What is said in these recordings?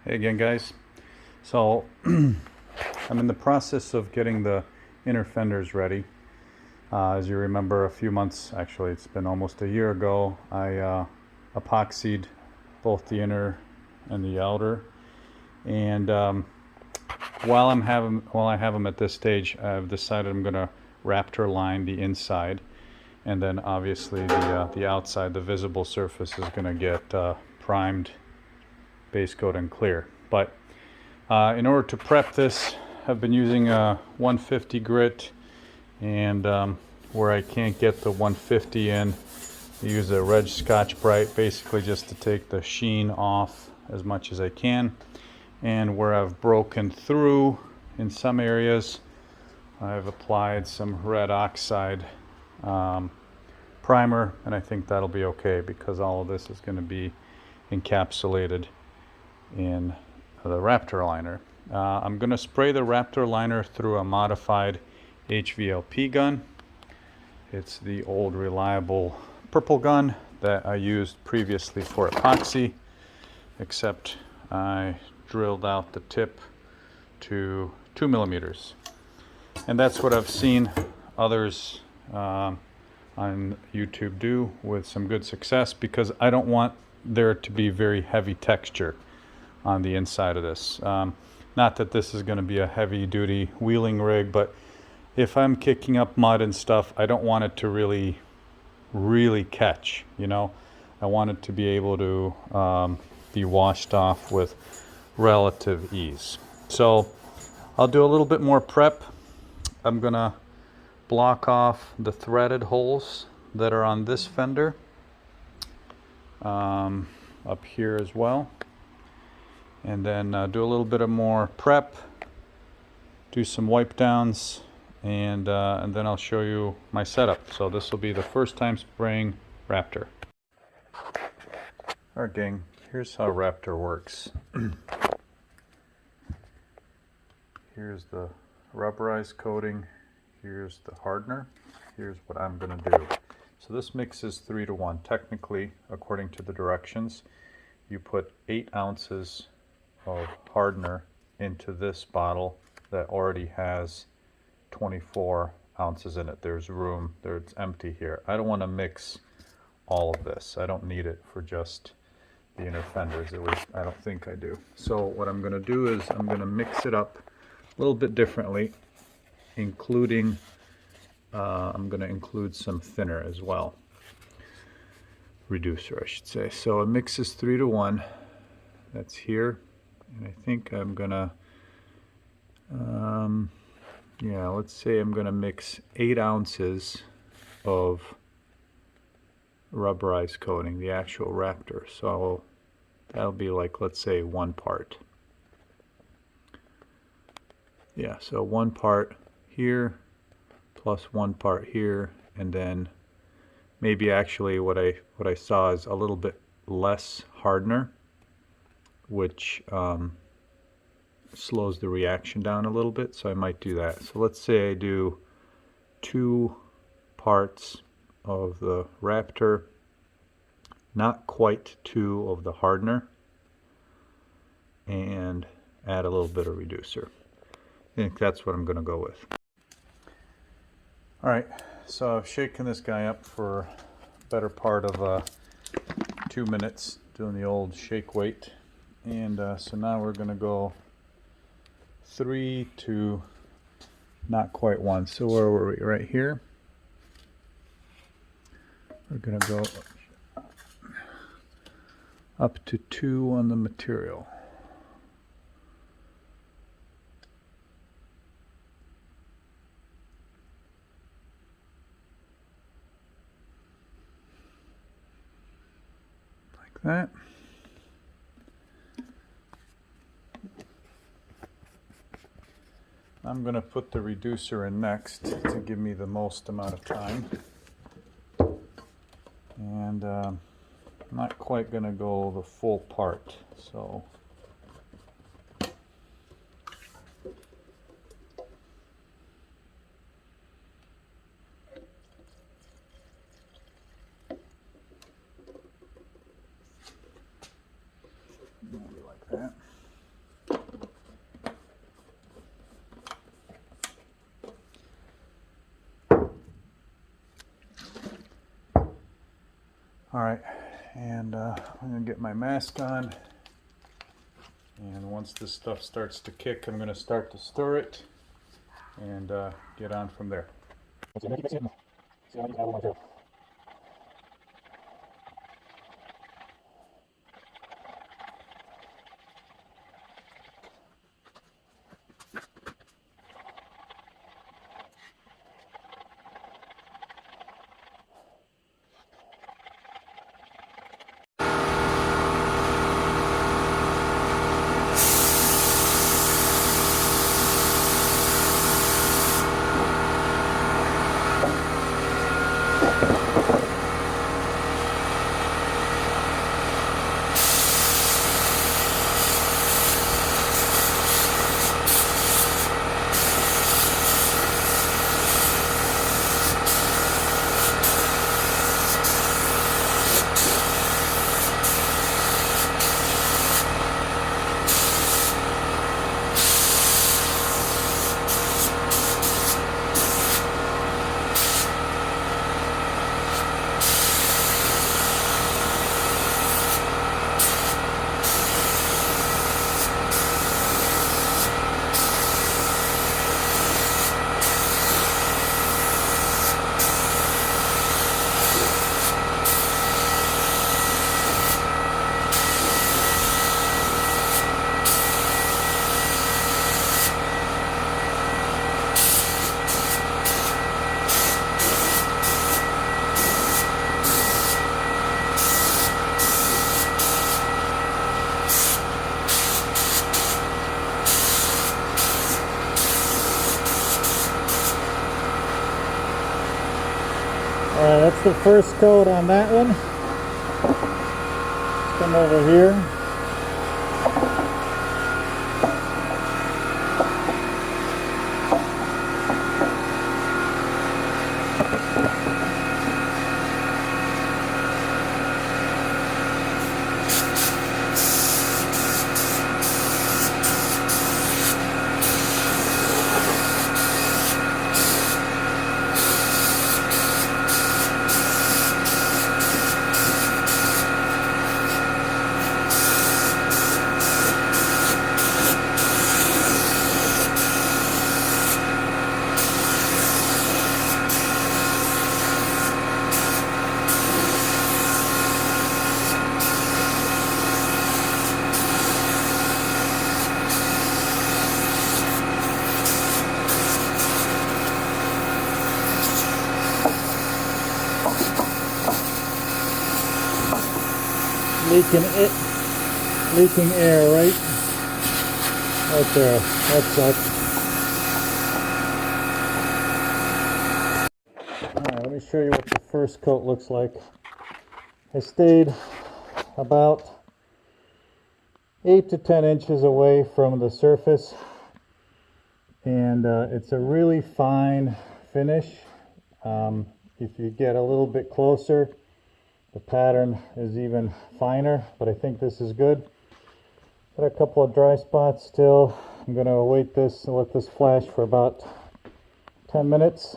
Hey again, guys. So I'm in the process of getting the inner fenders ready. As you remember, a few months, actually it's been almost a year ago, I epoxied both the inner and the outer. And while I have them at this stage, I've decided I'm going to Raptor line the inside, and then obviously the outside, the visible surface, is going to get primed, base coat, and clear. But in order to prep this, I've been using a 150 grit, and where I can't get the 150 in, I use a red Scotch-Brite, basically just to take the sheen off as much as I can. And where I've broken through in some areas, I've applied some red oxide primer, and I think that'll be okay because all of this is going to be encapsulated in the Raptor Liner. I'm going to spray the Raptor Liner through a modified HVLP gun. It's the old reliable purple gun that I used previously for epoxy, except I drilled out the tip to 2 millimeters. And that's what I've seen others on YouTube do with some good success, because I don't want there to be very heavy texture on the inside of this. Not that this is going to be a heavy duty wheeling rig, but if I'm kicking up mud and stuff, I don't want it to really catch, you know. I want it to be able to be washed off with relative ease. So I'll do a little bit more prep. I'm gonna block off the threaded holes that are on this fender, up here as well, and then do a little bit of more prep, do some wipe downs, and then I'll show you my setup. So this will be the first time spraying Raptor. Alright gang, here's how Raptor works. Here's the rubberized coating, here's the hardener, here's what I'm going to do. So this mix is 3-to-1. Technically, according to the directions, you put 8 ounces of hardener into this bottle that already has 24 ounces in it. There's room, it's empty here. I don't want to mix all of this. I don't need it for just the inner fenders. At least I don't think I do. So what I'm going to do is I'm going to mix it up a little bit differently, including I'm going to include some thinner as well, reducer I should say. So a mix is 3-to-1. That's here, and I think I'm gonna yeah, let's say I'm gonna mix 8 ounces of rubberized coating, the actual Raptor. So that'll be like, let's say 1 part. Yeah, so 1 part here plus 1 part here, and then maybe actually what I saw is a little bit less hardener, which slows the reaction down a little bit, so I might do that. So let's say I do 2 parts of the Raptor, not quite 2 of the hardener, and add a little bit of reducer. I think that's what I'm going to go with. Alright, so I've shaken this guy up for a better part of 2 minutes, doing the old shake weight. And so now we're going to go 3 to not quite 1. So where were we? Right here. We're going to go up to 2 on the material. Like that. I'm going to put the reducer in next to give me the most amount of time. And I'm not quite going to go the full part, so maybe like that. All right, and I'm gonna get my mask on. And once this stuff starts to kick, I'm gonna start to stir it and get on from there. Alright, that's the first coat on that one. Let's come over here. Leaking air right there. That sucks. Alright, let me show you what the first coat looks like. I stayed about 8 to 10 inches away from the surface, and it's a really fine finish. If you get a little bit closer, the pattern is even finer, but I think this is good. Got a couple of dry spots still. I'm going to await this and let this flash for about 10 minutes.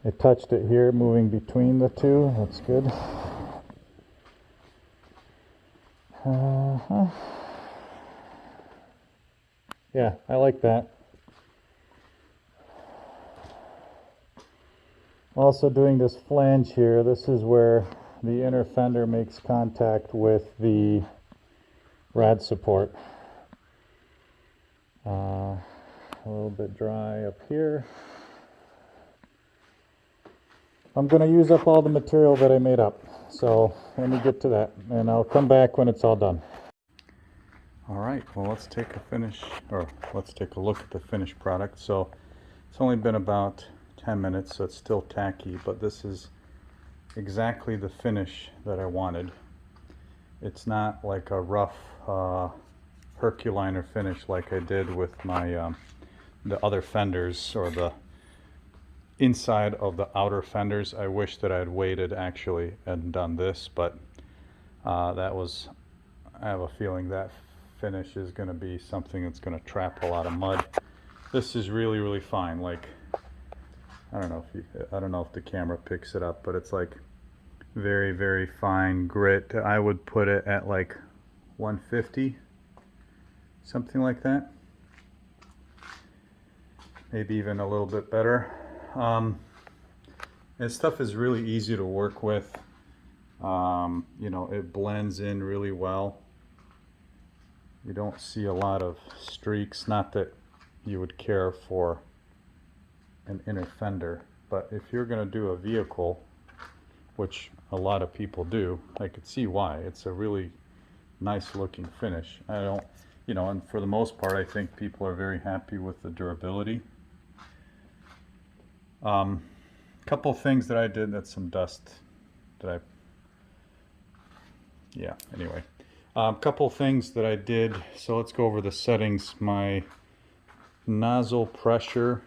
I touched it here, moving between the two. That's good. Yeah, I like that. Also doing this flange here, this is where the inner fender makes contact with the rad support. A little bit dry up here. I'm going to use up all the material that I made up, so let me get to that, and I'll come back when it's all done. All right, well, let's take a look at the finished product. So it's only been about 10 minutes, so it's still tacky, but this is exactly the finish that I wanted. It's not like a rough Herculiner finish like I did with my the other fenders, or the inside of the outer fenders. I wish that I had waited actually and done this, but I have a feeling that finish is going to be something that's going to trap a lot of mud. This is really, really fine. Like, I don't know if the camera picks it up, but it's like very, very fine grit. I would put it at like 150, something like that. Maybe even a little bit better. And stuff is really easy to work with. You know, it blends in really well. You don't see a lot of streaks, not that you would care for an inner fender, but if you're going to do a vehicle, which a lot of people do, I could see why. It's a really nice looking finish. I don't, you know, and for the most part, I think people are very happy with the durability. Couple things that I did, that's some dust that anyway. Couple things that I did, so let's go over the settings. My nozzle pressure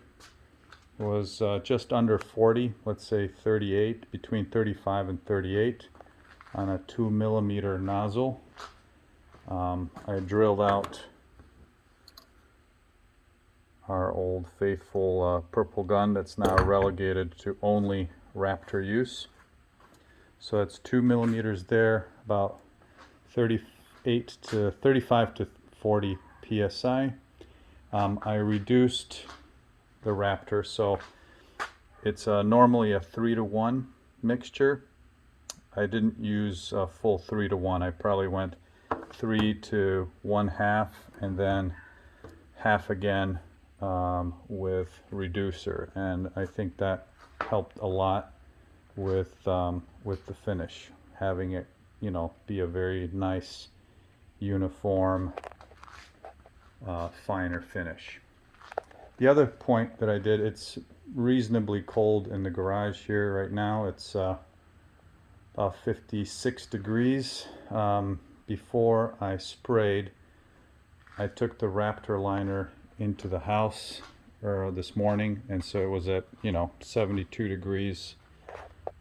was just under 40, let's say 38, between 35 and 38 on a 2mm nozzle. I drilled out our old faithful purple gun that's now relegated to only Raptor use. So that's 2mm there, about 38 to 35 to 40 psi. I reduced the Raptor, so it's normally a 3-to-1 mixture. I didn't use a full 3-to-1. I probably went 3 to 1/2 and then half again with reducer, and I think that helped a lot with the finish, having it, you know, be a very nice uniform finer finish. The other point that I did, it's reasonably cold in the garage here right now. It's about 56 degrees. Before I sprayed, I took the Raptor Liner into the house this morning, and so it was at, you know, 72 degrees.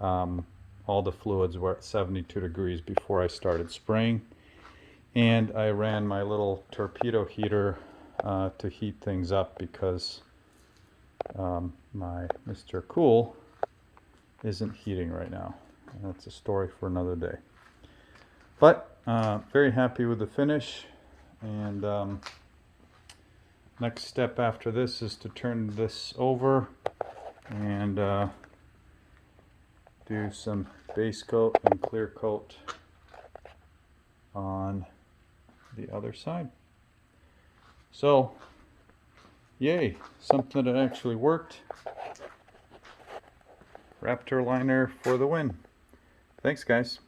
All the fluids were at 72 degrees before I started spraying, and I ran my little torpedo heater to heat things up because my Mr. Cool isn't heating right now. That's a story for another day. But very happy with the finish, and next step after this is to turn this over and do some base coat and clear coat on the other side. So, yay, something that actually worked. Raptor Liner for the win. Thanks, guys.